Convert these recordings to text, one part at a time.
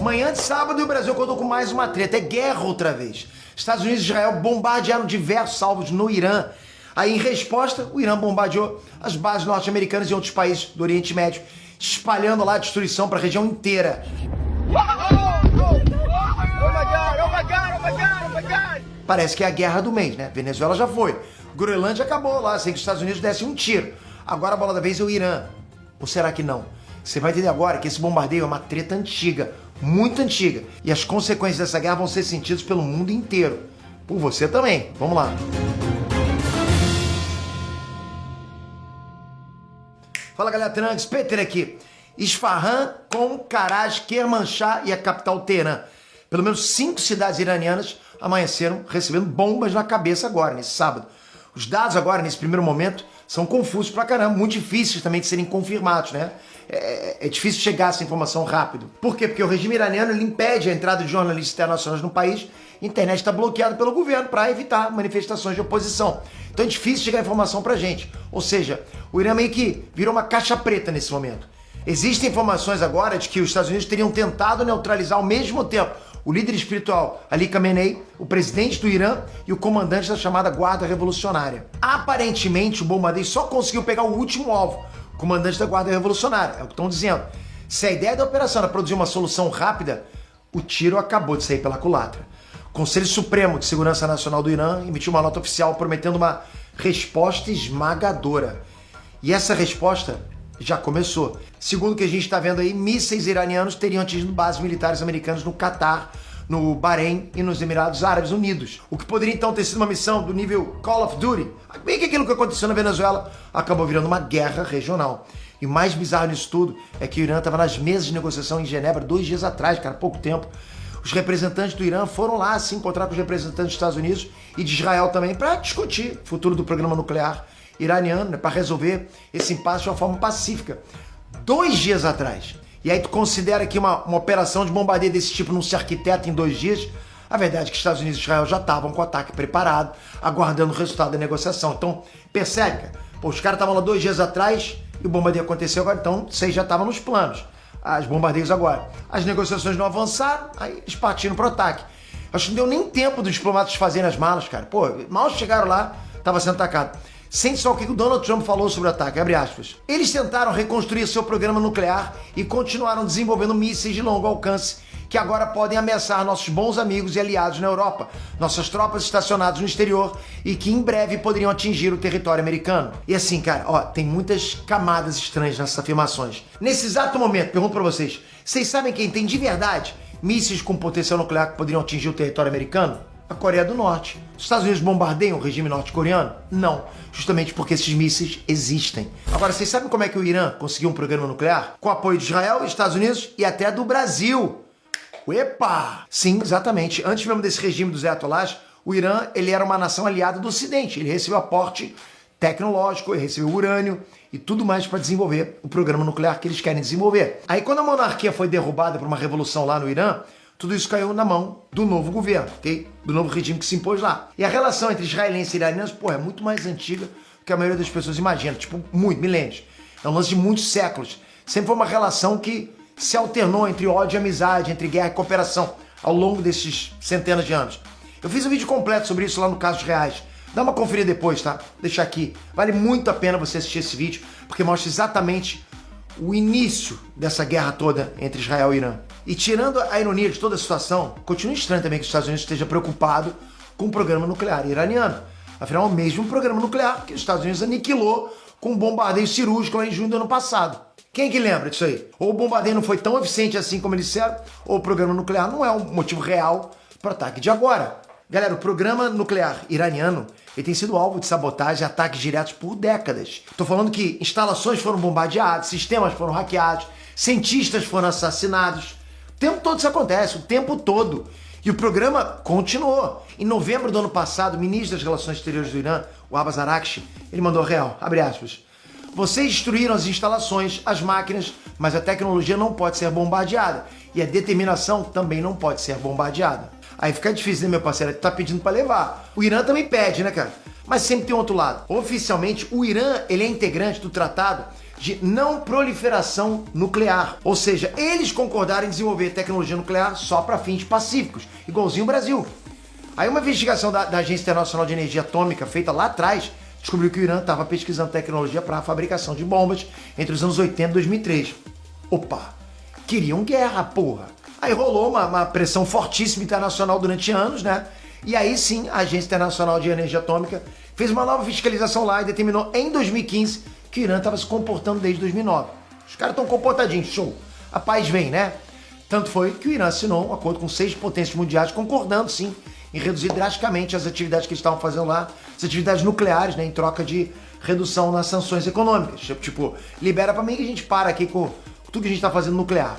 Manhã de sábado e o Brasil contou com mais uma treta. É guerra outra vez. Estados Unidos e Israel bombardearam diversos alvos no Irã. Aí, em resposta, o Irã bombardeou as bases norte-americanas e outros países do Oriente Médio, espalhando lá a destruição para a região inteira. Parece que é a guerra do mês, né? Venezuela já foi. Groenlândia acabou lá, sem que os Estados Unidos dessem um tiro. Agora a bola da vez é o Irã. Ou será que não? Você vai entender agora que esse bombardeio é uma treta antiga, muito antiga. E as consequências dessa guerra vão ser sentidas pelo mundo inteiro. Por você também. Vamos lá. Fala galera, Trunks, Peter aqui. Isfahan, Qom, Karaj, Kermanshah e a capital Teherã. Pelo menos 5 cidades iranianas amanheceram recebendo bombas na cabeça agora, nesse sábado. Os dados agora, nesse primeiro momento, são confusos pra caramba, muito difíceis também de serem confirmados, né? É difícil chegar a essa informação rápido. Por quê? Porque o regime iraniano ele impede a entrada de jornalistas internacionais no país. A internet está bloqueada pelo governo para evitar manifestações de oposição. Então é difícil chegar a informação pra gente. Ou seja, o Irã meio que virou uma caixa preta nesse momento. Existem informações agora de que os Estados Unidos teriam tentado neutralizar ao mesmo tempo o líder espiritual Ali Khamenei, o presidente do Irã e o comandante da chamada Guarda Revolucionária. Aparentemente, o bombardeio só conseguiu pegar o último alvo, o comandante da Guarda Revolucionária, é o que estão dizendo. Se a ideia da operação era produzir uma solução rápida, o tiro acabou de sair pela culatra. O Conselho Supremo de Segurança Nacional do Irã emitiu uma nota oficial prometendo uma resposta esmagadora. E essa resposta já começou. Segundo o que a gente está vendo aí, mísseis iranianos teriam atingido bases militares americanas no Catar, no Bahrein e nos Emirados Árabes Unidos. O que poderia então ter sido uma missão do nível Call of Duty, bem que aquilo que aconteceu na Venezuela, acabou virando uma guerra regional. E o mais bizarro nisso tudo é que o Irã estava nas mesas de negociação em Genebra 2 dias atrás, cara, pouco tempo. Os representantes do Irã foram lá se encontrar com os representantes dos Estados Unidos e de Israel também para discutir o futuro do programa nuclear iraniano, né, para resolver esse impasse de uma forma pacífica. 2 dias atrás. E aí tu considera que uma operação de bombardeio desse tipo não se arquiteta em 2 dias? A verdade é que os Estados Unidos e Israel já estavam com o ataque preparado, aguardando o resultado da negociação. Então, percebe, cara? Pô, os caras estavam lá 2 dias atrás e o bombardeio aconteceu agora, então vocês já estavam nos planos. Os bombardeios agora. As negociações não avançaram, aí eles partiram pro ataque. Acho que não deu nem tempo dos diplomatas fazerem as malas, cara. Pô, mal chegaram lá, estava sendo atacado. Sente só o que o Donald Trump falou sobre o ataque, abre aspas. Eles tentaram reconstruir seu programa nuclear e continuaram desenvolvendo mísseis de longo alcance que agora podem ameaçar nossos bons amigos e aliados na Europa, nossas tropas estacionadas no exterior e que em breve poderiam atingir o território americano. E assim, cara, ó, tem muitas camadas estranhas nessas afirmações. Nesse exato momento, pergunto pra vocês sabem quem tem de verdade mísseis com potencial nuclear que poderiam atingir o território americano? A Coreia do Norte. Os Estados Unidos bombardeiam o regime norte-coreano? Não, justamente porque esses mísseis existem. Agora, vocês sabem como é que o Irã conseguiu um programa nuclear? Com apoio de Israel, Estados Unidos e até do Brasil. Epa! Sim, exatamente. Antes mesmo desse regime dos ayatollahs, o Irã ele era uma nação aliada do Ocidente. Ele recebeu aporte tecnológico, ele recebeu urânio e tudo mais para desenvolver o programa nuclear que eles querem desenvolver. Aí quando a monarquia foi derrubada por uma revolução lá no Irã, tudo isso caiu na mão do novo governo, ok? Do novo regime que se impôs lá. E a relação entre israelenses e iranianos, pô, é muito mais antiga do que a maioria das pessoas imagina. Tipo, muito, milênios. É um lance de muitos séculos. Sempre foi uma relação que se alternou entre ódio e amizade, entre guerra e cooperação, ao longo desses centenas de anos. Eu fiz um vídeo completo sobre isso lá no Casos Reais. Dá uma conferida depois, tá? Deixa aqui. Vale muito a pena você assistir esse vídeo, porque mostra exatamente o início dessa guerra toda entre Israel e Irã. E tirando a ironia de toda a situação, continua estranho também que os Estados Unidos esteja preocupado com o programa nuclear iraniano. Afinal, é o mesmo programa nuclear que os Estados Unidos aniquilou com um bombardeio cirúrgico lá em junho do ano passado. Quem que lembra disso aí? Ou o bombardeio não foi tão eficiente assim como eles disseram, ou o programa nuclear não é um motivo real para o ataque de agora. Galera, o programa nuclear iraniano ele tem sido alvo de sabotagem e ataques diretos por décadas. Estou falando que instalações foram bombardeadas, sistemas foram hackeados, cientistas foram assassinados. O tempo todo isso acontece, o tempo todo. E o programa continuou. Em novembro do ano passado, o ministro das Relações Exteriores do Irã, o Abbas Araghchi, ele mandou real, abre aspas. Vocês destruíram as instalações, as máquinas, mas a tecnologia não pode ser bombardeada. E a determinação também não pode ser bombardeada. Aí fica difícil, né, meu parceiro? Tu tá pedindo pra levar. O Irã também pede, né, cara? Mas sempre tem outro lado. Oficialmente, o Irã, ele é integrante do Tratado de não proliferação nuclear. Ou seja, eles concordaram em desenvolver tecnologia nuclear só para fins pacíficos, igualzinho o Brasil. Aí uma investigação da Agência Internacional de Energia Atômica, feita lá atrás, descobriu que o Irã estava pesquisando tecnologia para a fabricação de bombas entre os anos 80 e 2003. Opa, queriam guerra, porra. Aí rolou uma pressão fortíssima internacional durante anos, né? E aí sim, a Agência Internacional de Energia Atômica fez uma nova fiscalização lá e determinou em 2015 que o Irã estava se comportando desde 2009. Os caras estão comportadinhos, show. A paz vem, né? Tanto foi que o Irã assinou um acordo com 6 potências mundiais, concordando sim em reduzir drasticamente as atividades que eles estavam fazendo lá, as atividades nucleares, né, em troca de redução nas sanções econômicas. Tipo, libera pra mim que a gente para aqui com tudo que a gente tá fazendo nuclear.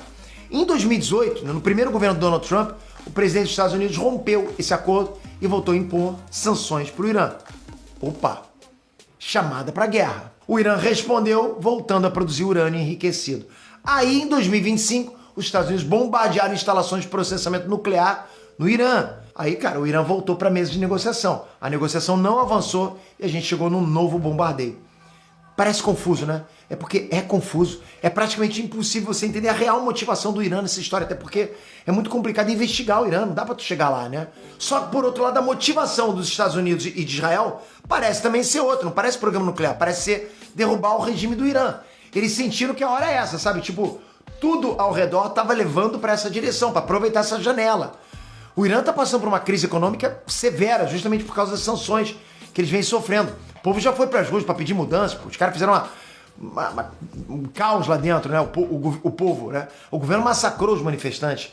Em 2018, no primeiro governo do Donald Trump, o presidente dos Estados Unidos rompeu esse acordo e voltou a impor sanções pro Irã. Opa, chamada pra guerra. O Irã respondeu voltando a produzir urânio enriquecido. Aí, em 2025, os Estados Unidos bombardearam instalações de processamento nuclear no Irã. Aí, cara, o Irã voltou para a mesa de negociação. A negociação não avançou e a gente chegou num novo bombardeio. Parece confuso, né? É porque é confuso. É praticamente impossível você entender a real motivação do Irã nessa história, até porque é muito complicado investigar o Irã, não dá pra tu chegar lá, né? Só que, por outro lado, a motivação dos Estados Unidos e de Israel parece também ser outra, não parece programa nuclear, parece ser derrubar o regime do Irã. Eles sentiram que a hora é essa, sabe? Tipo, tudo ao redor tava levando para essa direção, para aproveitar essa janela. O Irã está passando por uma crise econômica severa, justamente por causa das sanções que eles vêm sofrendo. O povo já foi para as ruas para pedir mudança, os caras fizeram um caos lá dentro, né? O povo, né? O governo massacrou os manifestantes.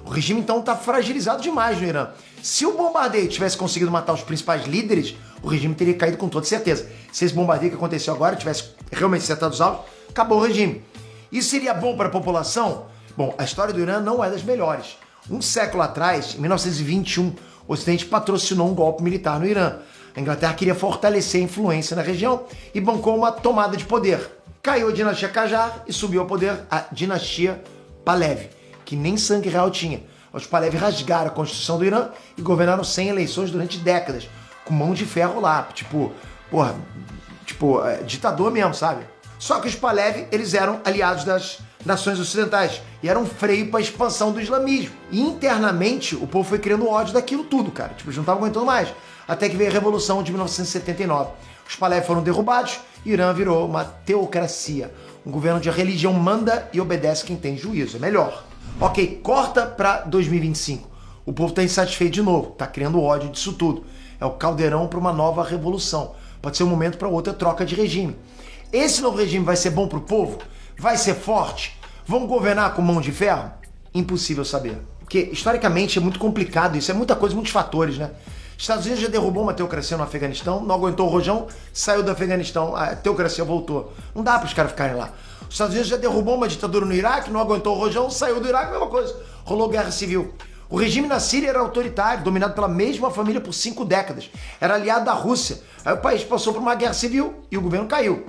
O regime, então, está fragilizado demais no Irã. Se o bombardeio tivesse conseguido matar os principais líderes, o regime teria caído com toda certeza. Se esse bombardeio que aconteceu agora tivesse realmente acertado os alvos, acabou o regime. Isso seria bom para a população? Bom, a história do Irã não é das melhores. Um século atrás, em 1921, o Ocidente patrocinou um golpe militar no Irã. A Inglaterra queria fortalecer a influência na região e bancou uma tomada de poder. Caiu a dinastia Qajar e subiu ao poder a dinastia Pahlavi, que nem sangue real tinha. Os Pahlavi rasgaram a Constituição do Irã e governaram sem eleições durante décadas, com mão de ferro lá, ditador mesmo, sabe? Só que os Pahlavi, eles eram aliados das nações ocidentais e eram um freio para a expansão do islamismo. E internamente o povo foi criando ódio daquilo tudo, cara. Tipo, eles não estavam aguentando mais. Até que veio a Revolução de 1979. Os Pahlavi foram derrubados e o Irã virou uma teocracia. Um governo onde a religião manda e obedece quem tem juízo. É melhor. Ok, corta para 2025. O povo está insatisfeito de novo. Está criando ódio disso tudo. É o caldeirão para uma nova revolução. Pode ser um momento para outra troca de regime. Esse novo regime vai ser bom para o povo? Vai ser forte? Vão governar com mão de ferro? Impossível saber. Porque, historicamente, é muito complicado isso. É muita coisa, muitos fatores, né? Estados Unidos já derrubou uma teocracia no Afeganistão, não aguentou o rojão, saiu do Afeganistão, a teocracia voltou. Não dá para os caras ficarem lá. Os Estados Unidos já derrubou uma ditadura no Iraque, não aguentou o rojão, saiu do Iraque, mesma coisa. Rolou guerra civil. O regime na Síria era autoritário, dominado pela mesma família por 5 décadas. Era aliado da Rússia. Aí o país passou por uma guerra civil e o governo caiu.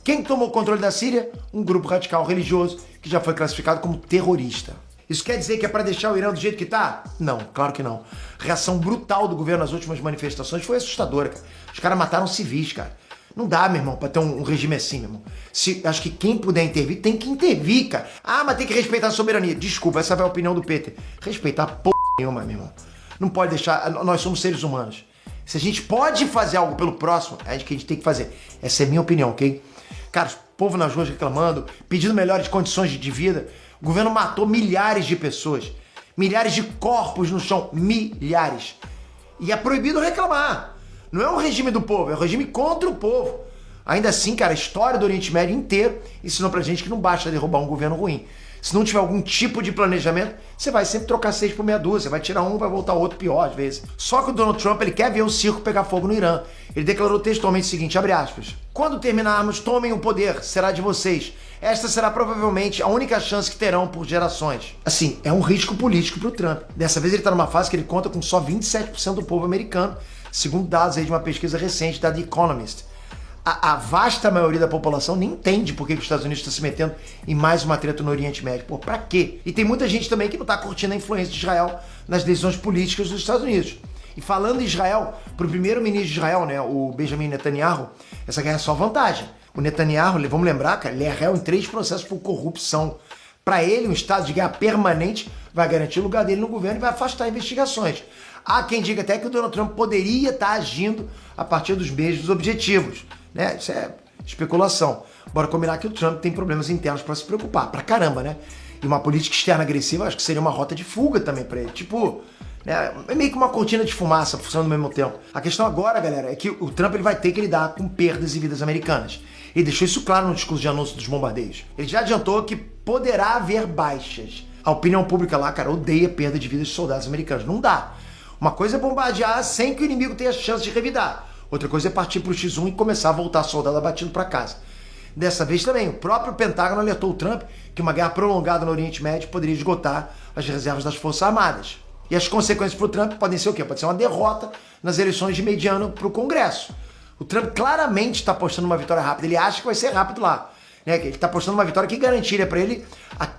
Quem tomou o controle da Síria? Um grupo radical religioso que já foi classificado como terrorista. Isso quer dizer que é para deixar o Irã do jeito que tá? Não, claro que não. A reação brutal do governo nas últimas manifestações foi assustadora, cara. Os caras mataram civis, cara. Não dá, meu irmão, pra ter um regime assim, meu irmão. Acho que quem puder intervir, tem que intervir, cara. Ah, mas tem que respeitar a soberania. Desculpa, essa é a opinião do Peter. Respeitar porra nenhuma, meu irmão. Não pode deixar... Nós somos seres humanos. Se a gente pode fazer algo pelo próximo, é o que a gente tem que fazer. Essa é a minha opinião, ok? Cara, o povo nas ruas reclamando, pedindo melhores condições de vida. O governo matou milhares de pessoas. Milhares de corpos no chão. Milhares. E é proibido reclamar. Não é um regime do povo, é um regime contra o povo. Ainda assim, cara, a história do Oriente Médio inteiro ensinou pra gente que não basta derrubar um governo ruim. Se não tiver algum tipo de planejamento, você vai sempre trocar 6 por meia dúzia. Você vai tirar um, vai voltar outro pior às vezes. Só que o Donald Trump, ele quer ver o circo pegar fogo no Irã. Ele declarou textualmente o seguinte, abre aspas. Quando terminarmos, tomem o poder, será de vocês. Esta será provavelmente a única chance que terão por gerações. Assim, é um risco político pro Trump. Dessa vez ele tá numa fase que ele conta com só 27% do povo americano, segundo dados aí de uma pesquisa recente da The Economist. A vasta maioria da população nem entende por que os Estados Unidos estão se metendo em mais uma treta no Oriente Médio. Pô, pra quê? E tem muita gente também que não tá curtindo a influência de Israel nas decisões políticas dos Estados Unidos. E falando em Israel, pro primeiro-ministro de Israel, né, o Benjamin Netanyahu, essa guerra é só vantagem. O Netanyahu, vamos lembrar, cara, ele é réu em 3 processos por corrupção. Para ele, um estado de guerra permanente vai garantir o lugar dele no governo e vai afastar investigações. Há quem diga até que o Donald Trump poderia estar agindo a partir dos mesmos objetivos, né? Isso é especulação. Bora combinar que o Trump tem problemas internos para se preocupar, pra caramba, né? E uma política externa agressiva, acho que seria uma rota de fuga também para ele. Tipo, né, é meio que uma cortina de fumaça funcionando ao mesmo tempo. A questão agora, galera, é que o Trump ele vai ter que lidar com perdas e vidas americanas. Ele deixou isso claro no discurso de anúncio dos bombardeios. Ele já adiantou que poderá haver baixas. A opinião pública lá, cara, odeia perda de vidas de soldados americanos. Não dá. Uma coisa é bombardear sem que o inimigo tenha chance de revidar. Outra coisa é partir pro X1 e começar a voltar soldado abatido para casa. Dessa vez também, o próprio Pentágono alertou o Trump que uma guerra prolongada no Oriente Médio poderia esgotar as reservas das Forças Armadas. E as consequências para o Trump podem ser o quê? Pode ser uma derrota nas eleições de meio de ano para o Congresso. O Trump claramente está apostando uma vitória rápida. Ele acha que vai ser rápido lá. Né? Ele está apostando uma vitória que garantiria para ele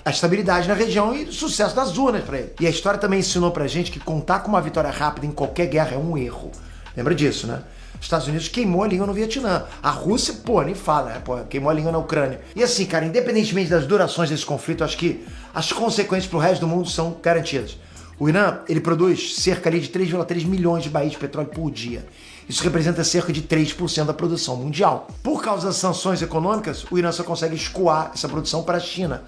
a estabilidade na região e o sucesso das urnas para ele. E a história também ensinou para a gente que contar com uma vitória rápida em qualquer guerra é um erro. Lembra disso, né? Os Estados Unidos queimou a língua no Vietnã. A Rússia, nem fala, né? Queimou a língua na Ucrânia. E assim, cara, independentemente das durações desse conflito, acho que as consequências pro resto do mundo são garantidas. O Irã, ele produz cerca ali de 3,3 milhões de barris de petróleo por dia. Isso representa cerca de 3% da produção mundial. Por causa das sanções econômicas, o Irã só consegue escoar essa produção para a China.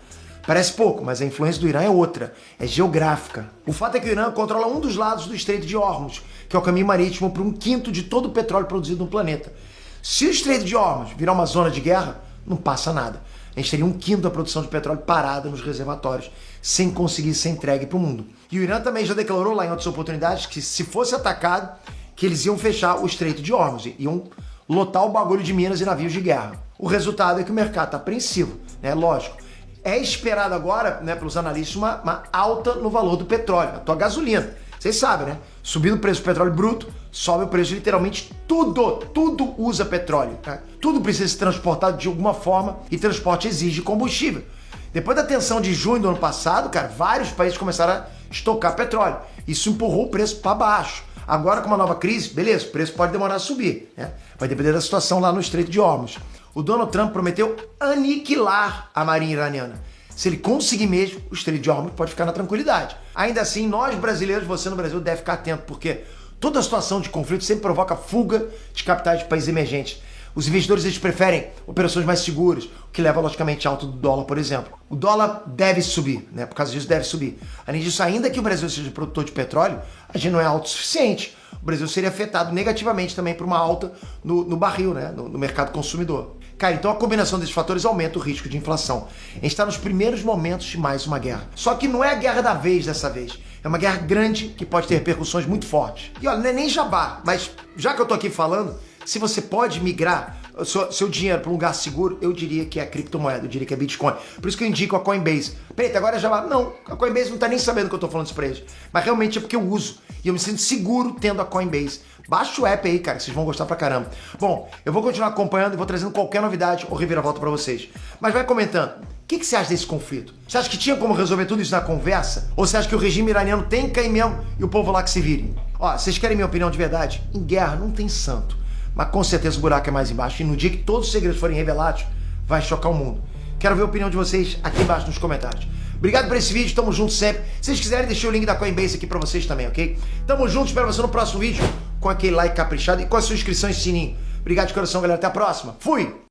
Parece pouco, mas a influência do Irã é outra, é geográfica. O fato é que o Irã controla um dos lados do Estreito de Hormuz, que é o caminho marítimo para 1/5 de todo o petróleo produzido no planeta. Se o Estreito de Hormuz virar uma zona de guerra, não passa nada. A gente teria 1/5 da produção de petróleo parada nos reservatórios, sem conseguir ser entregue para o mundo. E o Irã também já declarou lá em outras oportunidades que se fosse atacado, que eles iam fechar o Estreito de Hormuz, iam lotar o bagulho de minas e navios de guerra. O resultado é que o mercado está apreensivo, né? Lógico. É esperado agora, né, pelos analistas, uma alta no valor do petróleo, a tua gasolina. Vocês sabem, né? Subindo o preço do petróleo bruto, sobe o preço de literalmente tudo usa petróleo. Né? Tudo precisa ser transportado de alguma forma e transporte exige combustível. Depois da tensão de junho do ano passado, cara, vários países começaram a estocar petróleo. Isso empurrou o preço para baixo. Agora, com uma nova crise, beleza, o preço pode demorar a subir, né? Vai depender da situação lá no Estreito de Hormuz. O Donald Trump prometeu aniquilar a marinha iraniana. Se ele conseguir mesmo, o Estreito de Hormuz pode ficar na tranquilidade. Ainda assim, nós brasileiros, você no Brasil, deve ficar atento, porque toda situação de conflito sempre provoca fuga de capitais de países emergentes. Os investidores eles preferem operações mais seguras, o que leva logicamente ao alto do dólar, por exemplo. O dólar deve subir, né? Por causa disso deve subir. Além disso, ainda que o Brasil seja produtor de petróleo, a gente não é autossuficiente. O Brasil seria afetado negativamente também por uma alta no barril, né? No mercado consumidor. Cara, então a combinação desses fatores aumenta o risco de inflação. A gente está nos primeiros momentos de mais uma guerra. Só que não é a guerra da vez dessa vez. É uma guerra grande que pode ter repercussões muito fortes. E olha, não é nem jabá, mas já que eu tô aqui falando, se você pode migrar seu dinheiro para um lugar seguro, eu diria que é a criptomoeda, eu diria que é Bitcoin. Por isso que eu indico a Coinbase. Peraí, agora já vai. Não, a Coinbase não tá nem sabendo que eu tô falando isso pra eles. Mas realmente é porque eu uso. E eu me sinto seguro tendo a Coinbase. Baixa o app aí, cara, que vocês vão gostar pra caramba. Bom, eu vou continuar acompanhando e vou trazendo qualquer novidade ou reviravolta pra vocês. Mas vai comentando. O que você acha desse conflito? Você acha que tinha como resolver tudo isso na conversa? Ou você acha que o regime iraniano tem que cair mesmo e o povo lá que se vire? Ó, vocês querem minha opinião de verdade? Em guerra não tem santo. Mas com certeza o buraco é mais embaixo. E no dia que todos os segredos forem revelados, vai chocar o mundo. Quero ver a opinião de vocês aqui embaixo nos comentários. Obrigado por esse vídeo, tamo junto sempre. Se vocês quiserem, deixei o link da Coinbase aqui pra vocês também, ok? Tamo junto, espero você no próximo vídeo com aquele like caprichado e com a sua inscrição e sininho. Obrigado de coração, galera. Até a próxima. Fui!